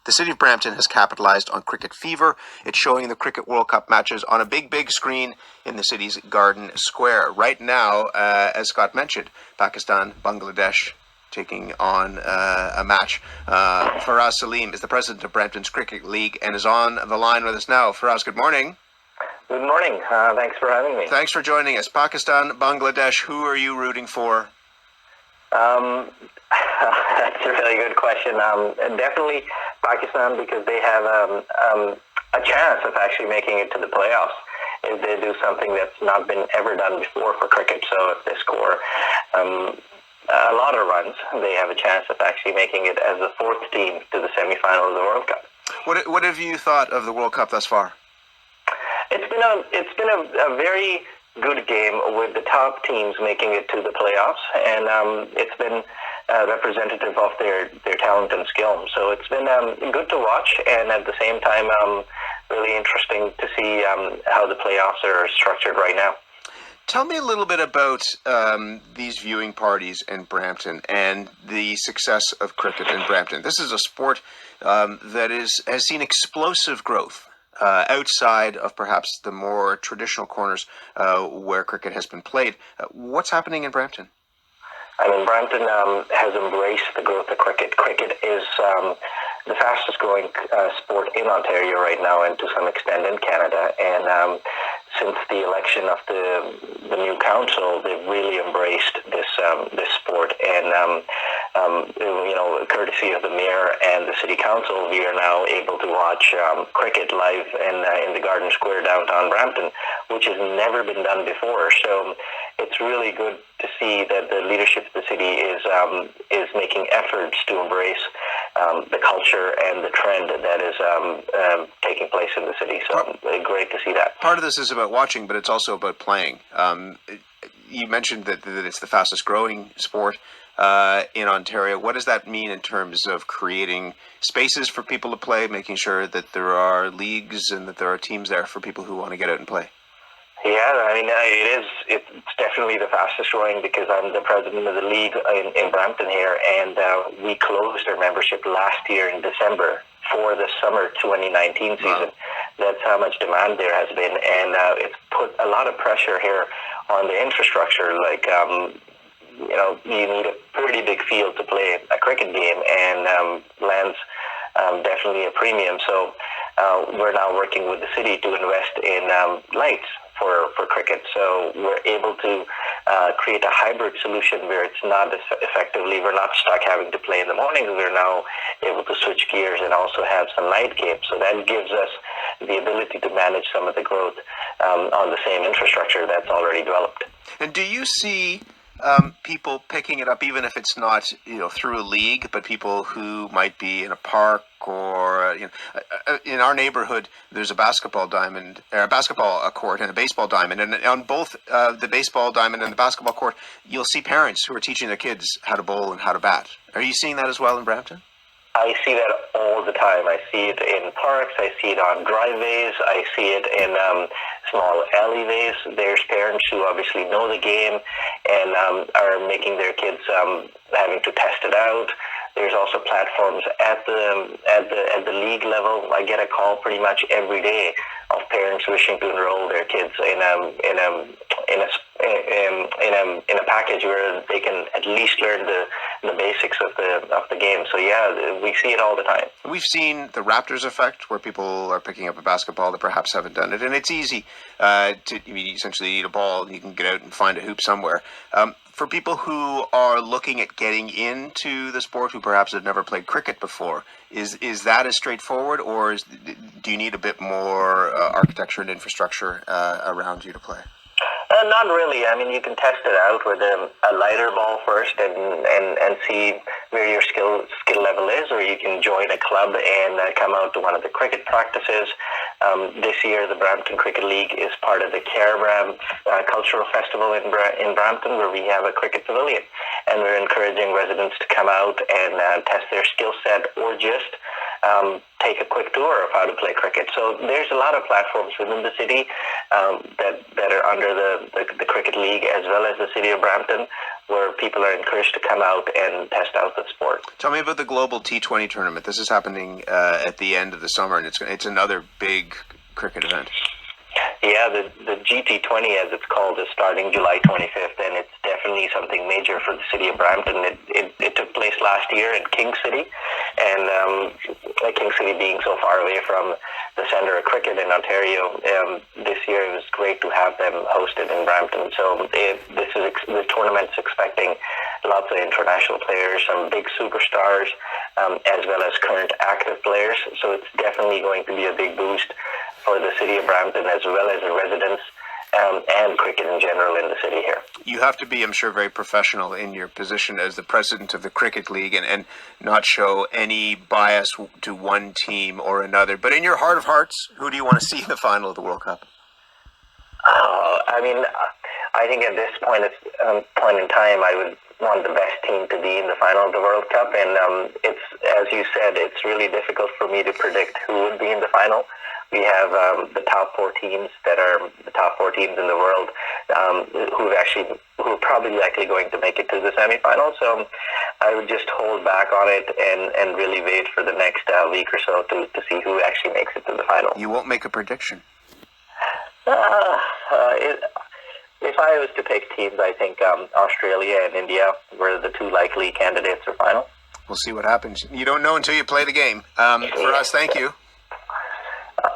The city of Brampton has capitalized on cricket fever. It's showing the Cricket World Cup matches on a big screen in the city's Garden Square. Right now, as Scott mentioned, Pakistan, Bangladesh taking on a match. Faraz Saleem is the president of Brampton's Cricket League and is on the line with us now. Faraz, good morning. Good morning. Thanks for having me. Thanks for joining us. Pakistan, Bangladesh, who are you rooting for? That's a really good question. Definitely Pakistan, because they have a chance of actually making it to the playoffs if they do something that's not been ever done before for cricket. So if they score a lot of runs, they have a chance of actually making it as the fourth team to the semi-final of the World Cup. What have you thought of the World Cup thus far? It's been a very good game with the top teams making it to the playoffs, and it's been representative of their talent and skill. So it's been good to watch, and at the same time, really interesting to see how the playoffs are structured right now. Tell me a little bit about these viewing parties in Brampton and the success of cricket in Brampton. This is a sport that has seen explosive growth outside of perhaps the more traditional corners where cricket has been played. What's happening in Brampton? I mean, Brampton has embraced the growth of cricket. Cricket is the fastest growing sport in Ontario right now, and to some extent in Canada. And since the election of the new council, they've really embraced this sport. And courtesy of the mayor and the city council, we are now able to watch cricket live in the Garden Square downtown Brampton, which has never been done before. So it's really good to see that the leadership of the city is making efforts to embrace the culture and the trend that is taking place in the city. So great to see that. Part of this is about watching, but it's also about playing. You mentioned that it's the fastest growing sport in Ontario. What does that mean in terms of creating spaces for people to play, making sure that there are leagues and that there are teams there for people who want to get out and play? Yeah, I mean, it's definitely the fastest growing, because I'm the president of the league in Brampton here, and we closed our membership last year in December for the summer 2019 season. Wow. That's how much demand there has been, and it's put a lot of pressure here on the infrastructure. Like, you need a pretty big field to play a cricket game, and land's definitely a premium. So we're now working with the city to invest in lights for cricket. So we're able to create a hybrid solution where it's not as effectively, we're not stuck having to play in the mornings. We're now able to switch gears and also have some night games. So that gives us the ability to manage some of the growth on the same infrastructure that's already developed. And do you see people picking it up, even if it's not through a league, but people who might be in a park or in our neighborhood, there's a basketball diamond, or a basketball court, and a baseball diamond, and on both the baseball diamond and the basketball court, you'll see parents who are teaching their kids how to bowl and how to bat. Are you seeing that as well in Brampton? I see that all the time. I see it in parks. I see it on driveways. I see it in small alleyways. There's parents who obviously know the game and are making their kids having to test it out. There's also platforms at the league level. I get a call pretty much every day of parents wishing to enroll their kids in a package where they can at least learn the basics of the game. So yeah, we see it all the time. We've seen the Raptors effect, where people are picking up a basketball that perhaps haven't done it, and it's easy you essentially need a ball and you can get out and find a hoop somewhere. For people who are looking at getting into the sport, who perhaps have never played cricket before, is that as straightforward, or do you need a bit more architecture and infrastructure around you to play? Not really. I mean, you can test it out with a lighter ball first and see where your skill level is, or you can join a club and come out to one of the cricket practices. This year, the Brampton Cricket League is part of the Carabram Cultural Festival in Brampton, where we have a cricket pavilion, and we're encouraging residents to come out and test their skill set, or just take a quick tour of how to play cricket. So there's a lot of platforms within the city that are under the Cricket League, as well as the city of Brampton, where people are encouraged to come out and test out the sport. Tell me about the global T20 tournament. This is happening at the end of the summer, and it's another big cricket event. Yeah, the GT20, as it's called, is starting July 25th, and it's definitely something major for the city of Brampton. It took place last year in King City, and King City being so far away from the centre of cricket in Ontario, this year it was great to have them hosted in Brampton. So the tournament's expecting lots of international players, some big superstars, as well as current active players. So it's definitely going to be a big boost for the city of Brampton, as well as the residents and cricket in general in the city here. You have to be, I'm sure, very professional in your position as the president of the Cricket League and not show any bias to one team or another. But in your heart of hearts, who do you want to see in the final of the World Cup? I think at this point in time, I would want the best team to be in the final of the World Cup. And it's, as you said, it's really difficult for me to predict who would be in the final. We have the top four teams that are the top four teams in the world who are probably likely going to make it to the semifinals. So I would just hold back on it and really wait for the next week or so to see who actually makes it to the final. You won't make a prediction? If I was to pick teams, I think Australia and India were the two likely candidates for final. We'll see what happens. You don't know until you play the game. Faraz, thank you.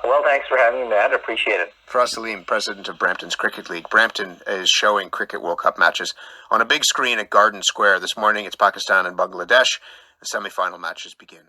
Well, thanks for having me, Matt. Appreciate it. Faraz Saleem, president of Brampton's Cricket League. Brampton is showing Cricket World Cup matches on a big screen at Garden Square. This morning it's Pakistan and Bangladesh. The semi-final matches begin.